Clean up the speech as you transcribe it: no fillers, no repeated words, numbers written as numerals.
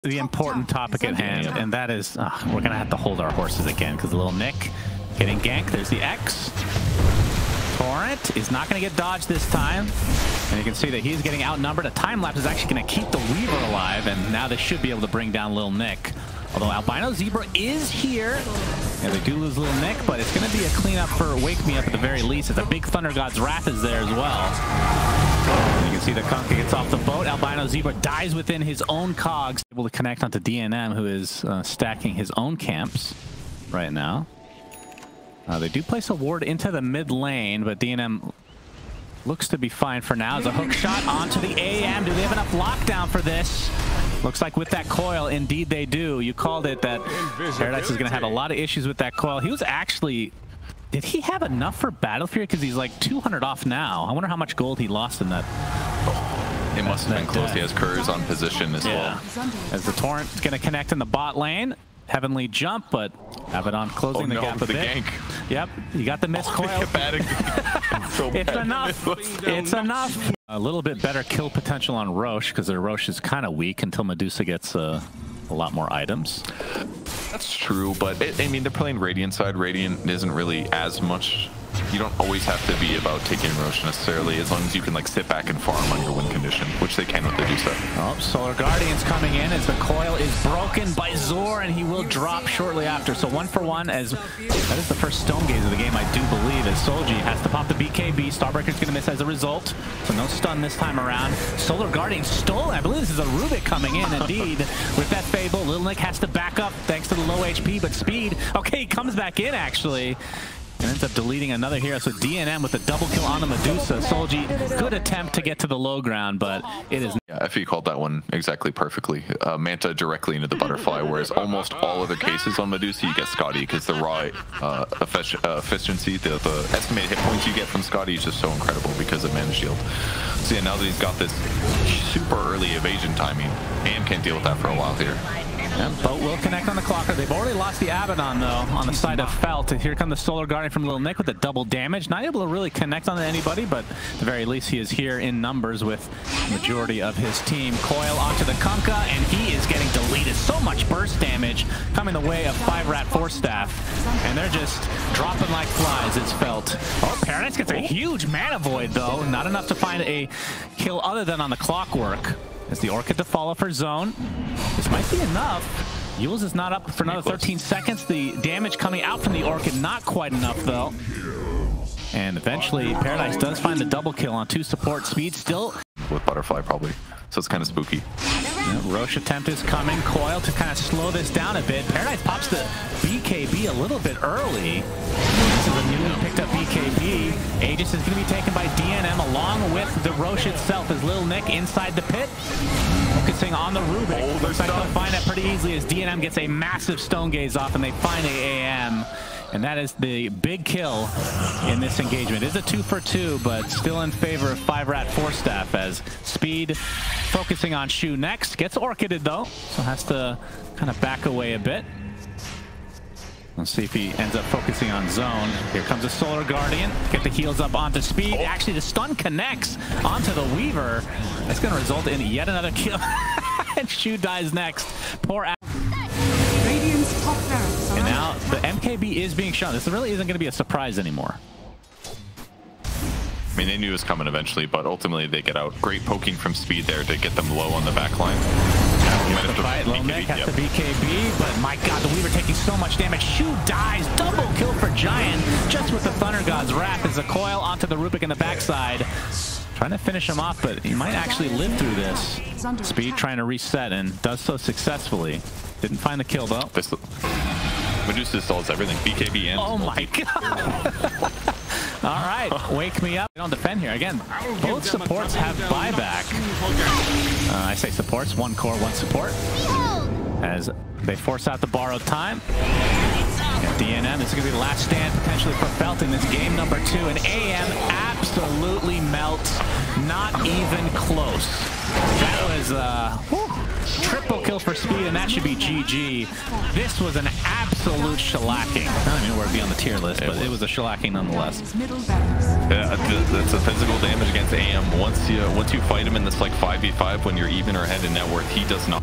the important topic at hand, and that is we're gonna have to hold our horses again because Lil Nick getting ganked. There's the X. Torrent is not going to get dodged this time, and you can see that he's getting outnumbered. A time lapse is actually going to keep the Weaver alive, and now they should be able to bring down Lil Nick. Although albinozebra is here, and they do lose Lil Nick, but it's going to be a cleanup for Wake Me Up at the very least. It's a big Thunder God's Wrath is there as well. And you can see the Kunkka gets off the boat. Albinozebra dies within his own cogs, able to connect onto DNM, who is stacking his own camps right now. They do place a ward into the mid lane, but DNM looks to be fine for now. As a hook shot onto the AM. Do they have enough lockdown for this? Looks like with that coil, indeed they do. You called it that Paradise is going to have a lot of issues with that coil. He was actually... Did he have enough for Battlefield? Because he's like 200 off now. I wonder how much gold he lost in that. It must have been close. He has Curse on position as well. As the Torrent is going to connect in the bot lane. Heavenly jump, but Abaddon closing the gap a bit. Gank. Yep, you got the missed coil. It's enough. It's enough. A little bit better kill potential on Roche because their Roche is kind of weak until Medusa gets a lot more items. That's true, but I mean, they're playing Radiant side. Radiant isn't really as much. You don't always have to be about taking Roche necessarily, as long as you can like sit back and farm on your win condition, which they can with the Medusa. Oh, Solar Guardian's coming in as the coil is broken by Zore, and he will drop shortly after. So 1-for-1 as that is the first stone gaze of the game, I do believe, as solji has to pop the BKB. Starbreaker's going to miss as a result, so no stun this time around. Solar Guardian stolen. I believe this is a Rubik coming in, indeed, with that Fable. Lil Nick has to back up thanks to the low HP, but Speed, okay, he comes back in actually. And ends up deleting another hero. So DNM with a double kill on the Medusa. Solji, good attempt to get to the low ground, but it is... Yeah, FE called that one exactly perfectly. Manta directly into the butterfly, whereas almost all other cases on Medusa, you get Scotty, because the raw efficiency, the estimated hit points you get from Scotty is just so incredible because of Mana Shield. So yeah, now that he's got this super early evasion timing, AM can't deal with that for a while here. Yeah, boat will connect on the clocker. They've already lost the Abaddon, though, on the side of Felt. Here comes the Solar Guardian from Lil Nick with the double damage. Not able to really connect on anybody, but at the very least, he is here in numbers with the majority of his team. Coil onto the Kunkka, and he is getting deleted. So much burst damage coming the way of 5RATFORCESTAFF, and they're just dropping like flies, it's Felt. Oh, Paradise gets a huge mana void, though. Not enough to find a kill other than on the clockwork. As the Orchid to follow for zone. This might be enough. Yules is not up for another 13 seconds. The damage coming out from the Orchid, not quite enough though. And eventually Paradise does find the double kill on 2 support. Speed still with Butterfly probably, so it's kind of spooky. Yeah, Roche attempt is coming. Coil to kind of slow this down a bit. Paradise pops the BKB a little bit early. This is a newly picked up BKB. Aegis is going to be taken by DNM along with the Roche itself as Lil Nick inside the pit. Focusing on the Rubik. Looks like they'll find it pretty easily as DNM gets a massive stone gaze off and they find a AM. And that is the big kill in this engagement. It is a 2-for-2, but still in favor of 5RATFORCESTAFF as Speed focusing on Shu next. Gets Orchided though, so has to kind of back away a bit. Let's see if he ends up focusing on zone. Here comes a Solar Guardian. Get the heals up onto Speed. Actually, the stun connects onto the Weaver. That's going to result in yet another kill. And Shu dies next. Poor And now the MKB is being shown. This really isn't going to be a surprise anymore. I mean, they knew it was coming eventually, but ultimately they get out. Great poking from Speed there to get them low on the back line. Lil Nick has the BKB, but my god, the Weaver taking so much damage. Shu dies. Double kill for Giant, just with the Thunder God's Wrath as a coil onto the Rubik in the backside. Trying to finish him off, but he might actually live through this. Speed trying to reset and does so successely. Didn't find the kill though. Medusa stalls everything. BKB and oh my god. All right, Wake Me Up. They don't defend here. Again, both supports have buyback. I say supports, 1 core, 1 support. As they force out the borrowed time. And DNM, this is going to be the last stand potentially for Felt in this game number 2. And AM absolutely melts. Not even close. That was triple kill for Speed, and that should be GG. This was an absolute shellacking. I don't even know where it'd be on the tier list, but it was a shellacking nonetheless. Yeah, that's a physical damage against AM. Once you fight him in this like 5v5 when you're even or ahead in net worth, he does not.